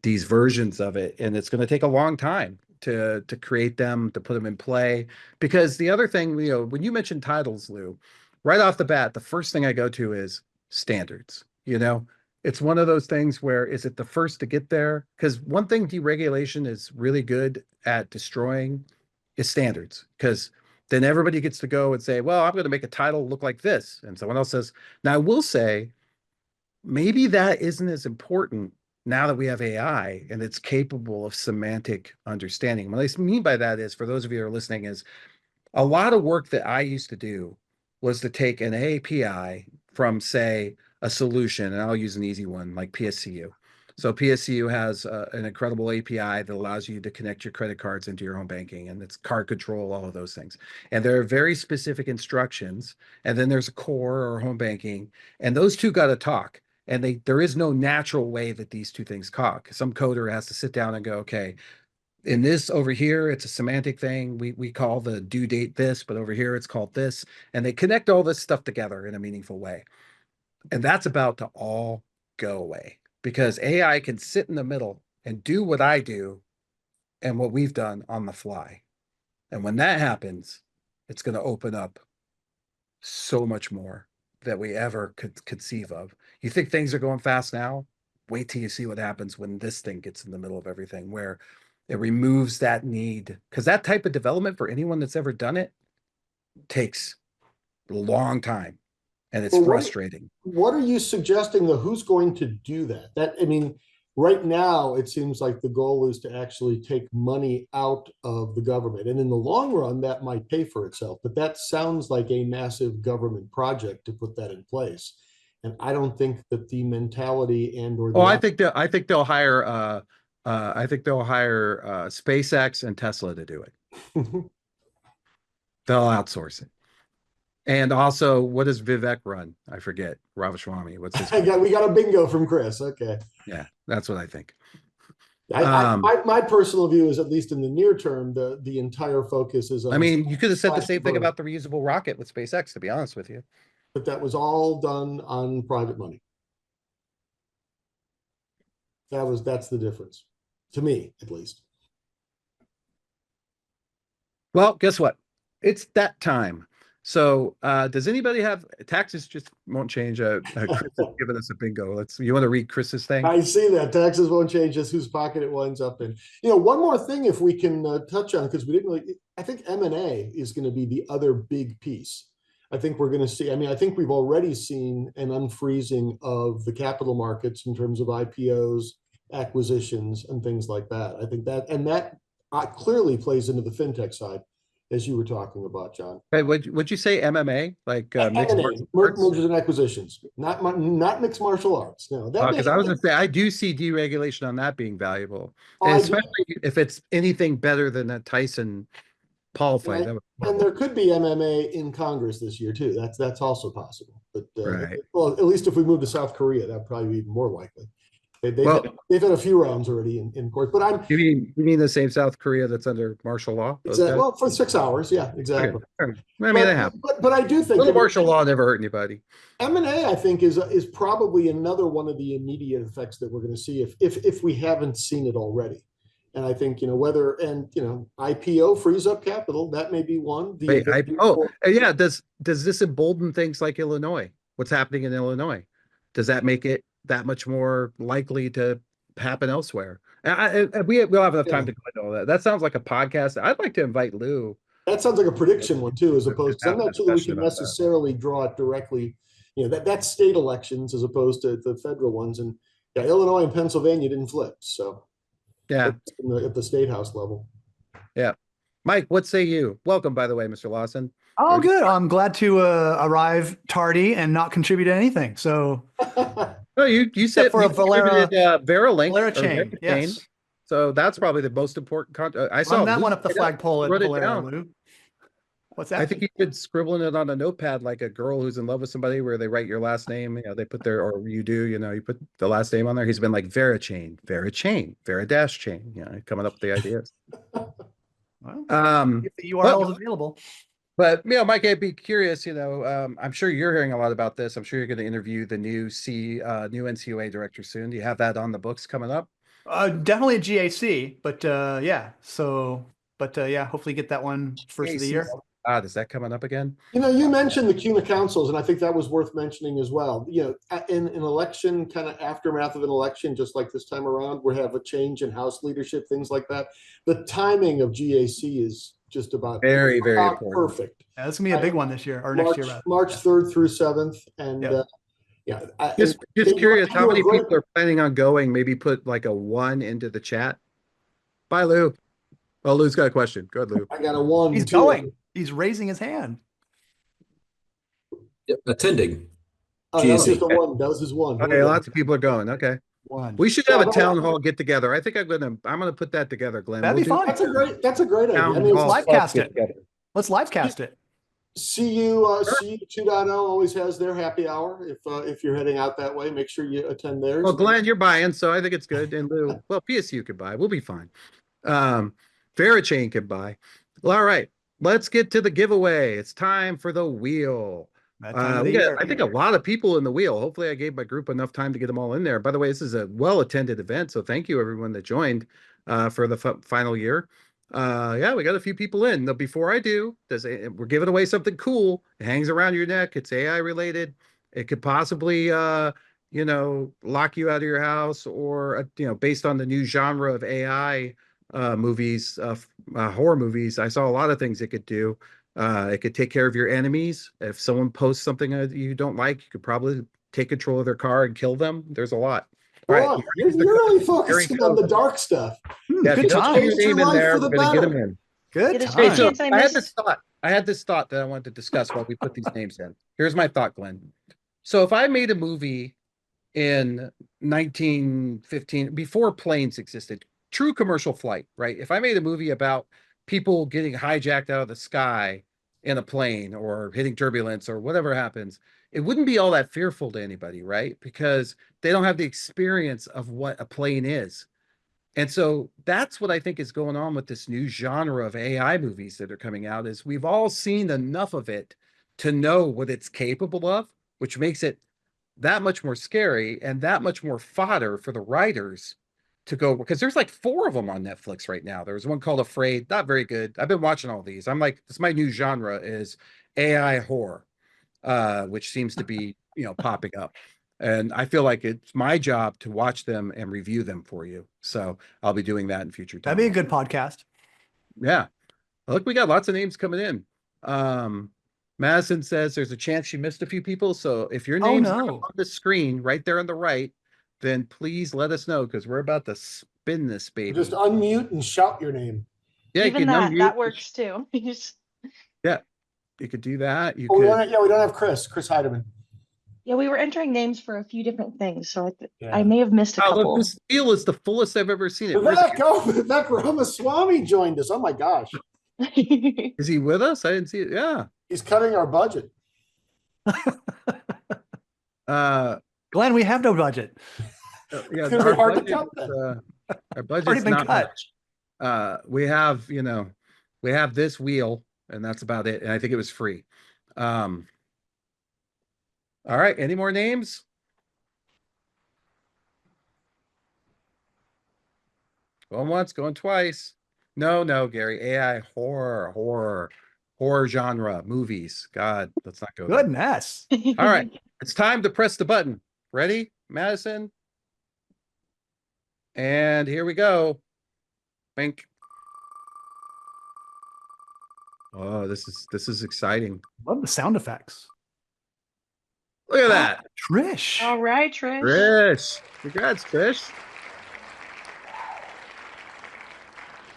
these versions of it, and it's going to take a long time to create them, to put them in play. Because the other thing, when you mention titles, Lou, right off the bat, the first thing I go to is standards. It's one of those things where, is it the first to get there? Because one thing deregulation is really good at destroying is standards. Because then everybody gets to go and say, well, I'm going to make a title look like this. And someone else says, now I will say, maybe that isn't as important now that we have AI and it's capable of semantic understanding. What I mean by that is, for those of you who are listening, is a lot of work that I used to do was to take an API from, say, a solution, and I'll use an easy one like PSCU. So PSCU has an incredible API that allows you to connect your credit cards into your home banking, and it's card control, all of those things. And there are very specific instructions, and then there's a core or home banking, and those two got to talk. And there is no natural way that these two things talk. Some coder has to sit down and go, okay, in this over here, it's a semantic thing. We call the due date this, but over here it's called this, and they connect all this stuff together in a meaningful way. And that's about to all go away because AI can sit in the middle and do what I do and what we've done on the fly. And when that happens, it's going to open up so much more that we ever could conceive of. You think things are going fast now? Wait till you see what happens when this thing gets in the middle of everything, where it removes that need. Because that type of development, for anyone that's ever done it, takes a long time. And it's Well, frustrating. What are you suggesting though? Who's going to do that? I mean, right now it seems like the goal is to actually take money out of the government. And in the long run, that might pay for itself. But that sounds like a massive government project to put that in place. And I don't think that the mentality and or the Oh, I think they'll hire SpaceX and Tesla to do it. They'll outsource it. And also, what does Vivek run? I forget. Ramaswamy. What's his? we got a bingo from Chris. Okay. Yeah, that's what I think. My personal view is, at least in the near term, the entire focus is on. I mean, you could have said the same thing about the reusable rocket with SpaceX, to be honest with you. But that was all done on private money. That's the difference, to me, at least. Well, guess what? It's that time. So does anybody have taxes? Just won't change. Chris has given us a bingo. You want to read Chris's thing? I see that taxes won't change, just whose pocket it winds up in. One more thing, if we can touch on, because we didn't really, I think M&A is going to be the other big piece. I think we're going to see, I think we've already seen an unfreezing of the capital markets in terms of IPOs, acquisitions, and things like that. I think that clearly plays into the fintech side, as you were talking about, John. Hey, would you say MMA, like mixed martial arts? Mergers and acquisitions, not mixed martial arts. No, Because I was going to say, I do see deregulation on that being valuable, and especially if it's anything better than that Tyson Paul fight. And there could be MMA in Congress this year too. That's also possible. But right. Well, at least if we move to South Korea, that'd probably be even more likely. They've had a few rounds already in court. But you mean the same South Korea that's under martial law? Exactly. Well, for 6 hours, yeah, exactly. Okay. I mean, that happens. But I do think martial law never hurt anybody. M&A, I think, is probably another one of the immediate effects that we're going to see if we haven't seen it already. And I think, IPO frees up capital. That may be one. Yeah. Does this embolden things like Illinois? What's happening in Illinois? Does that make it that much more likely to happen elsewhere? We'll have enough time to go into all that. That sounds like a podcast. I'd like to invite Lou. That sounds like a prediction one too, as opposed to, I'm not sure that we can necessarily draw it directly. That's state elections as opposed to the federal ones. And Illinois and Pennsylvania didn't flip. So yeah, at the state house level. Yeah. Mike, what say you? Welcome, by the way, Mr. Lawson. Oh, good. I'm glad to arrive tardy and not contribute anything. So no, you said for a Veralink. Valera chain. Yes. So that's probably the most important content. I saw that one up the flagpole at Valera, Lou. What's that? I think you could scribble it on a notepad like a girl who's in love with somebody, where they write your last name. They put or you do. You put the last name on there. He's been like Vera chain, Vera chain, Vera dash chain. Coming up with the ideas. Well, if the URL is available. But Mike, I'd be curious. I'm sure you're hearing a lot about this. I'm sure you're going to interview the new NCUA director soon. Do you have that on the books coming up? Definitely a GAC, but yeah. So, yeah, hopefully get that one first of the year. Is that coming up again? You mentioned the CUNA councils, and I think that was worth mentioning as well. In an election, kind of aftermath of an election, just like this time around, we have a change in House leadership, things like that. The timing of GAC is just about very important. Perfect. Yeah, this is gonna be a big one this year or next year. Rather. March 3rd through 7th, and just curious, how many people are planning on going? Maybe put like a 1 into the chat. Bye, Lou. Well, Lou's got a question. Go ahead, Lou. I got a 1. He's going. He's raising his hand. Yep, attending. That was just a 1. That was his 1. Okay, lots of people are going. Okay. 1. We should have a town hall get together. I think I'm gonna put that together, Glenn. That'd be fun. That's a great idea. Let's live cast it. Let's live cast it. CU 2.0 always has their happy hour. If you're heading out that way, make sure you attend theirs. Well, Glenn, you're buying, so I think it's good. And Lou, well, PSU could buy. We'll be fine. Verichain can buy. Well, all right, let's get to the giveaway. It's time for the wheel. That time of the We got, year. I think, a lot of people in the wheel. Hopefully I gave my group enough time to get them all in there. By the way, this is a well-attended event, so thank you everyone that joined for the final year. Yeah, we got a few people in. Now, before I do, we're giving away something cool. It hangs around your neck. It's AI related. It could possibly lock you out of your house, or based on the new genre of AI movies, horror movies. I saw a lot of things it could do. It could take care of your enemies. If someone posts something that you don't like, you could probably take control of their car and kill them. There's a lot. All Well, right. you're really focusing on the dark stuff. Yeah, if Good you don't put time. your Change your name in life there, for we're the going to get them better. in. Good Get a time. Hey, so chance I I had this missed. thought. I had this thought that I wanted to discuss while we put these names in. Here's my thought, Glenn. So if I made a movie in 1915, before planes existed, true commercial flight, right? If I made a movie about people getting hijacked out of the sky in a plane or hitting turbulence or whatever happens, it wouldn't be all that fearful to anybody, right? Because they don't have the experience of what a plane is. And so that's what I think is going on with this new genre of AI movies that are coming out, is we've all seen enough of it to know what it's capable of, which makes it that much more scary and that much more fodder for the writers to go, because there's like 4 of them on Netflix right now. There's one called Afraid, not very good. I've been watching all these. I'm like, this is my new genre, is AI horror, which seems to be, popping up. And I feel like it's my job to watch them and review them for you. So I'll be doing that in future time. That'd be a good podcast. Yeah. Look, we got lots of names coming in. Madison says there's a chance she missed a few people. So if your Oh, name's no. not on the screen right there on the right, then please let us know, because we're about to spin this baby. Just unmute and shout your name. Yeah, you Even can that, unmute. that works too. You just- You could do that. You Oh, we could. don't have Chris Heidemann. Yeah, we were entering names for a few different things, so Yeah. I may have missed a Oh, look, couple. this wheel is the fullest I've ever seen it. Where's Vivek Ramaswamy joined us. Oh my gosh. Is he with us? I didn't see it. Yeah. He's cutting our budget. Glenn, we have no budget. Yeah, It's gonna be our hard to budget cut is, then. our budget's Already been not cut. much. We have this wheel, and that's about it. And I think it was free. All right. Any more names? Going once, going twice. No, Gary. AI horror genre movies. God, let's not go there. Goodness. All right. It's time to press the button. Ready, Madison? And here we go. Bink. Oh, this is exciting. Love the sound effects. Look at that. Trish. All right, Trish. Trish. Congrats, Trish.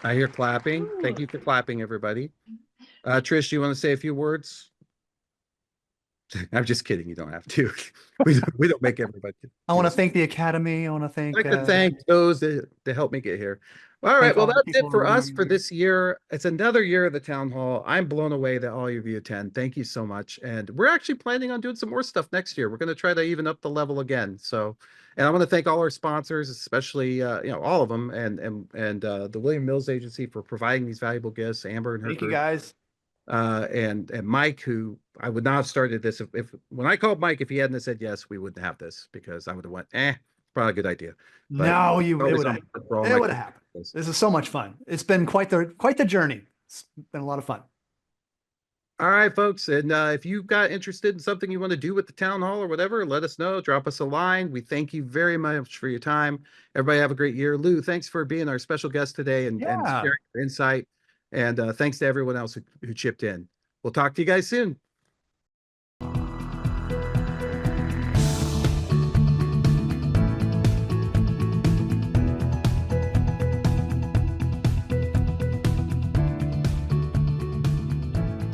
I hear clapping. Thank you for clapping, everybody. Trish, do you want to say a few words? I'm just kidding. You don't have to. we don't make everybody. I want to thank the Academy. I want to thank. I'd like to thank those that helped me get here. All right. Thank Well, all the that's it people for around us you. for this year. It's another year of the town hall. I'm blown away that all of you attend. Thank you so much. And we're actually planning on doing some more stuff next year. We're going to try to even up the level again. So, and I want to thank all our sponsors, especially all of them, and the William Mills Agency for providing these valuable gifts. Amber and her Thank you group. guys. And Mike, who I would not have started this if when I called Mike, if he hadn't have said yes, we wouldn't have this, because I would have went, probably a good idea. But No, it always would on have. board for all It my would have happened. questions. This is so much fun. It's been quite the journey. It's been a lot of fun. All right, folks. And if you got interested in something you want to do with the town hall or whatever, let us know. Drop us a line. We thank you very much for your time. Everybody have a great year. Lou, thanks for being our special guest today and Yeah. sharing your insight. And thanks to everyone else who chipped in. We'll talk to you guys soon.